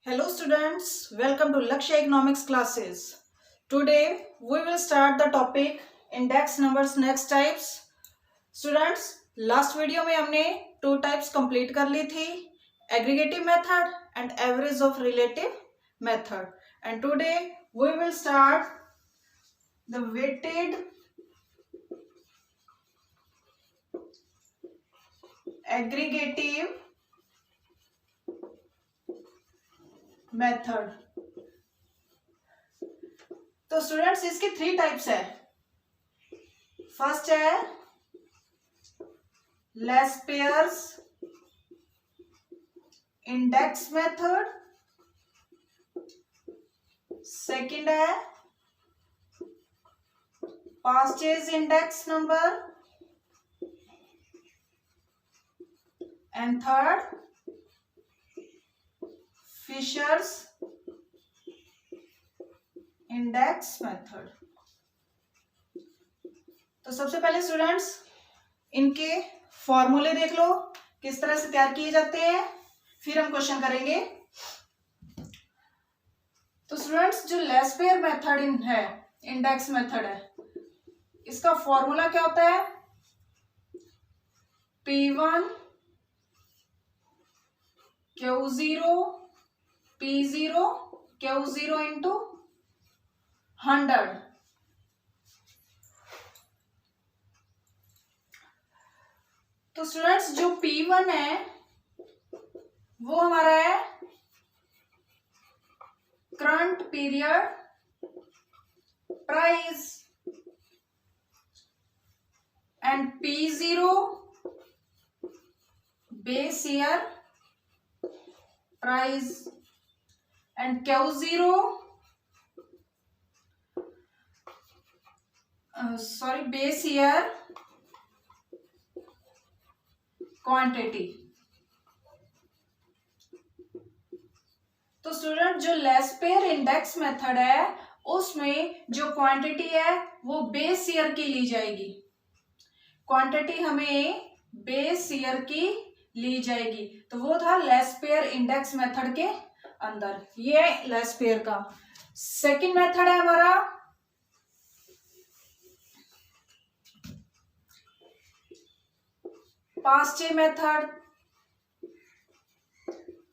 Hello students, welcome to Lakshya Economics classes. Today we will start the topic index numbers next types. Students, last video में हमने two types complete कर ली थी, aggregative method and average of relative method. And today we will start the weighted aggregative method. तो students इसके three types है. First है Laspeyres index method. Second है Paasche's index number. And third Fisher's index method. तो सबसे पहले students इनके फॉर्मूले देख लो किस तरह से तैयार किए जाते हैं, फिर हम क्वेश्चन करेंगे. तो स्टूडेंट्स जो लेस पेयर मेथड है, इंडेक्स मेथड है, इसका फॉर्मूला क्या होता है? P1 Q0 P0 Q0 into 100. तो स्टूडेंट्स जो P1 है वो हमारा है current period price, and P0 base year price, and Q0 base year quantity. तो स्टूडेंट जो लेस पेयर इंडेक्स मेथड है उसमें जो क्वांटिटी है वो बेस ईयर की ली जाएगी. क्वांटिटी हमें बेस ईयर की ली जाएगी. तो वो था लेस पेयर इंडेक्स मेथड के अंदर. ये लेस पेयर का. सेकंड मेथड है हमारा पास्चे मेथड.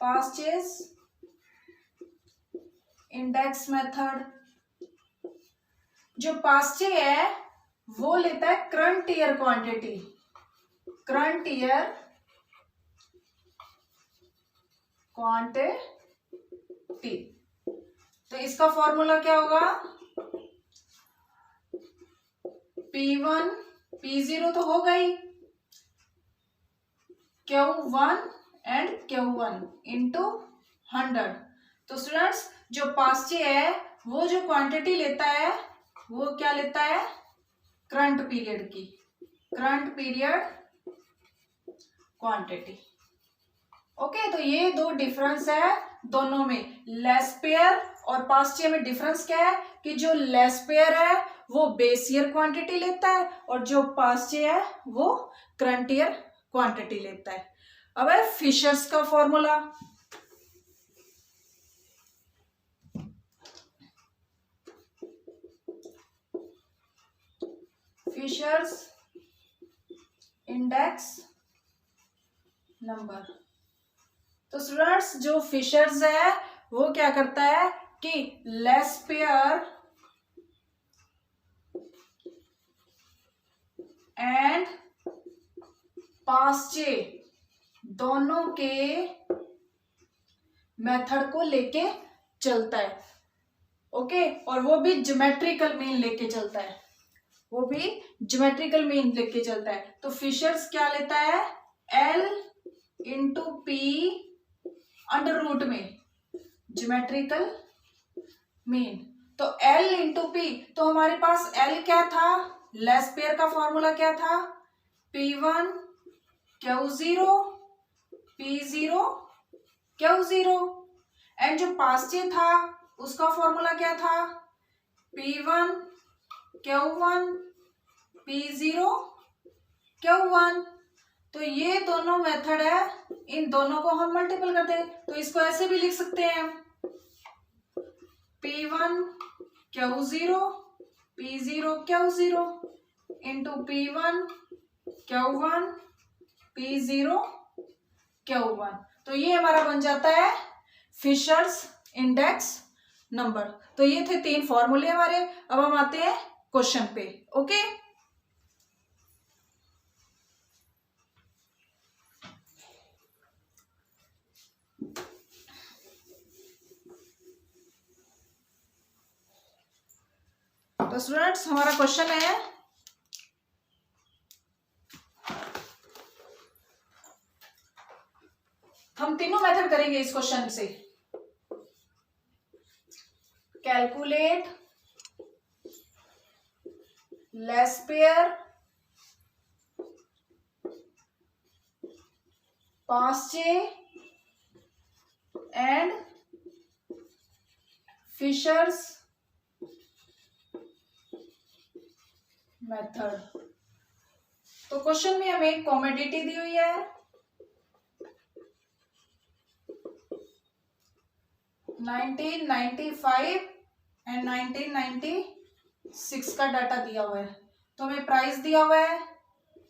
Paasche's index method. जो पास्चे है वो लेता है current year quantity. Current year quantity. तो इसका फॉर्मूला क्या होगा? P1 P0 तो हो गई, Q1 एंड Q1 इंटू 100. तो स्टूडेंट्स जो पास्चे है वो जो क्वांटिटी लेता है वो क्या लेता है? करंट पीरियड की. Current period quantity. ओके, तो ये दो डिफरेंस है दोनों में. लेस पेयर और पास्चे में डिफरेंस क्या है कि जो लेस पेयर है वो बेस ईयर क्वांटिटी लेता है और जो पास्चे है वो करंट ईयर क्वांटिटी लेता है. अब है फिशर्स का फॉर्मूला. Fisher's index number. तो स्टूडेंट्स जो फिशर्स है वो क्या करता है कि लेस पेयर एंड पास्चे दोनों के मेथड को लेके चलता है. ओके, और वो भी ज्योमेट्रिकल मीन लेके चलता है. वो भी ज्योमेट्रिकल मीन लेके चलता है. तो फिशर्स क्या लेता है? L into P under root में ज्योमेट्रिकल मीन. तो L इंटू P. तो हमारे पास L क्या था? लेस पेयर का फॉर्मूला क्या था? P1 Q0 P0 Q0. And जो पास्चे था उसका फॉर्मूला क्या था? P1 Q1 P0 Q1. तो ये दोनों मेथड है, इन दोनों को हम मल्टीपल करते हैं, तो इसको ऐसे भी लिख सकते हैं P1 Q0 P0 Q0 into P1 Q1 P0 Q1। तो ये हमारा बन जाता है फिशर्स इंडेक्स नंबर। तो ये थे 3 फॉर्मूले हमारे। अब हम आते हैं क्वेश्चन पे। ओके, तो स्टूडेंट्स हमारा क्वेश्चन है, हम तीनों मेथड करेंगे इस क्वेश्चन से। Calculate Laspeyres Paasche and Fisher's method. तो क्वेश्चन में हमें एक कमोडिटी दी हुई है, 1995 एंड 1996 का डाटा दिया हुआ है। तो हमें प्राइस दिया हुआ है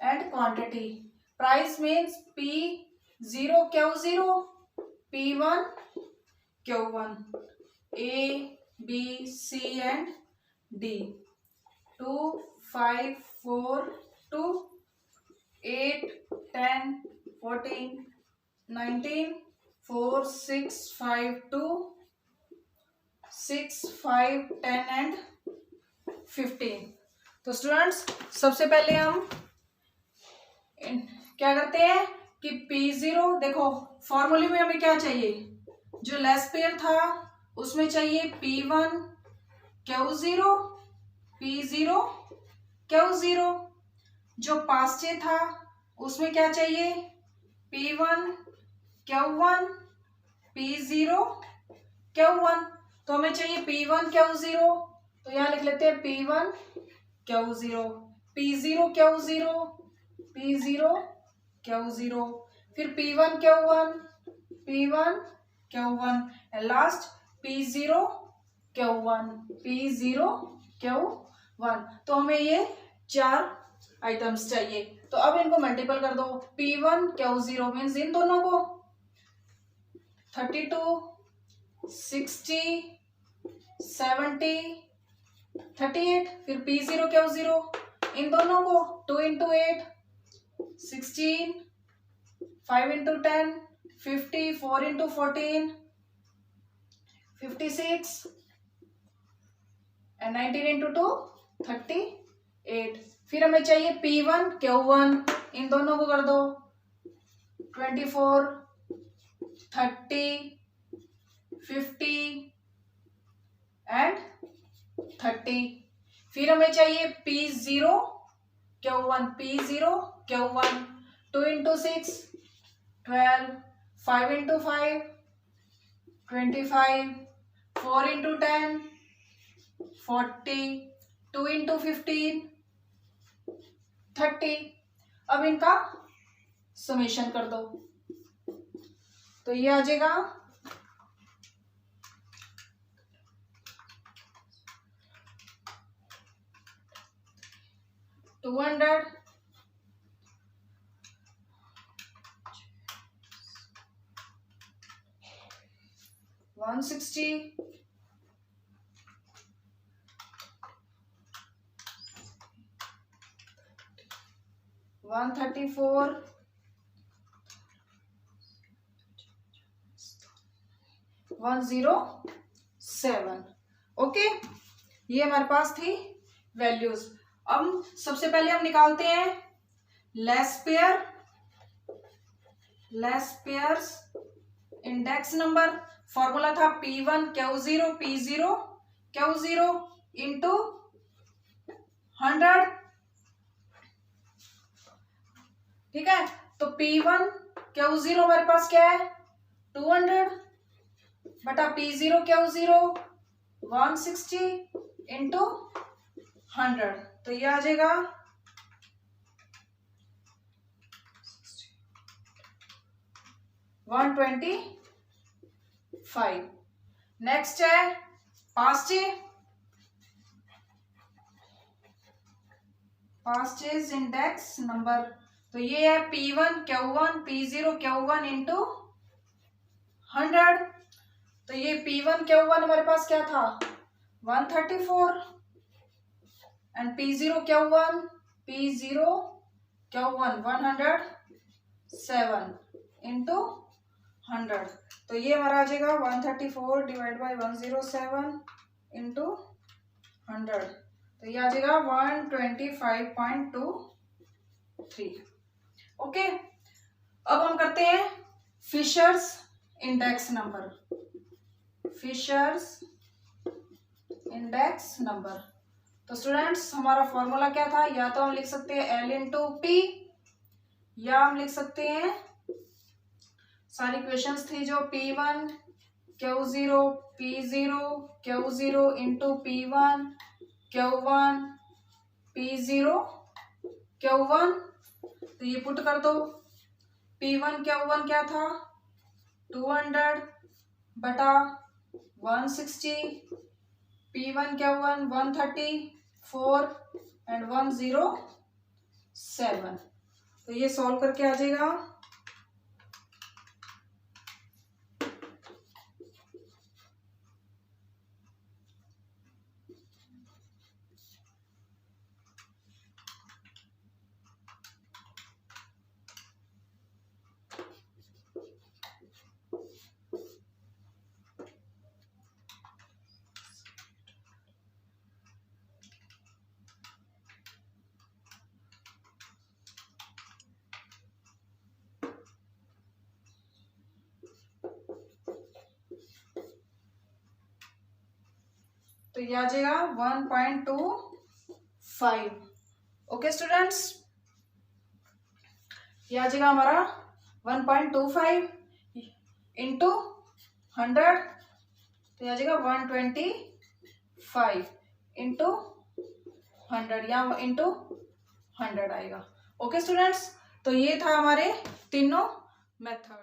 and quantity. Price means P0 Q0 P1 Q1 A B C and D 2 5 4 2 8 10 14 19 4 6 5 2 6 5 10 and 15। तो स्टूडेंट्स सबसे पहले हम क्या करते हैं कि P0, देखो फॉर्मूले में हमें क्या चाहिए, जो लेस पेयर था उसमें चाहिए P1 Q0 P0 Q0, जो पास्चे था उसमें क्या चाहिए P1 Q1 P0 Q1। तो हमें चाहिए P1 Q0, तो यहाँ लिख लेते हैं P1 Q0 P0 Q0 P0 Q0, फिर P1 Q1 P1 Q1 and last P0 Q1 P0 Q1। तो हमें ये 4 आइटम्स चाहिए। तो अब इनको मल्टीपल कर दो। P1 Q0 मीन्स इन दोनों को 32 60 70 38, फिर P0 Q0 इन दोनों को 2 into 8 16 5 into 10 50 4 into 14 56 and 19 into 2 38। फिर हमें चाहिए P1 Q1 इन दोनों को कर दो 24 30 50 एंड 30। फिर हमें चाहिए P0 Q1 P0 Q1 2 into 6 12 5 into 5 25 4 into 10 40 2 into 15 30। अब इनका समेशन कर दो, तो ये आ जाएगा 200 160 134 107। ओके, ये हमारे पास थी वैल्यूज। अब सबसे पहले हम निकालते हैं less pairs index number. Formula था P1 Q0 P0 Q0 into 100। ठीक है, तो P1 Q0 हमारे पास क्या है 200 बटा P0 Q0 160 इंटू 100। तो ये आ जाएगा 125। नेक्स्ट है पास्ट इज इंडेक्स नंबर। तो ये है P1 Q1 P0 Q1 into 100। तो ये P1 Q1 हमारे पास क्या था 134 एंड P0 Q1 107 इंटू 100। तो ये हमारा आ जाएगा 134 डिवाइड बाई 107 इंटू 100। तो ये आ जाएगा 125.23। ओके, अब हम करते हैं Fisher's index number. Fisher's index number. तो स्टूडेंट्स हमारा फॉर्मूला क्या था, या तो हम लिख सकते हैं L इंटू पी, या हम लिख सकते हैं सारी क्वेश्चंस थी जो P1 Q0 Q0 into P1 Q1 P0 Q1। तो ये पुट कर दो। P1 Q1 क्या था 200 बटा 160, P1 Q1 134 एंड 107। तो ये सॉल्व करके आ जाएगा तो ये आ जाएगा 1.25। ओके स्टूडेंट्स, ये आ जाएगा हमारा 1.25 इंटू 100। तो ये आ जाएगा 125 इंटू 100 या इंटू 100 आएगा। ओके स्टूडेंट्स, तो ये था हमारे तीनों मेथड।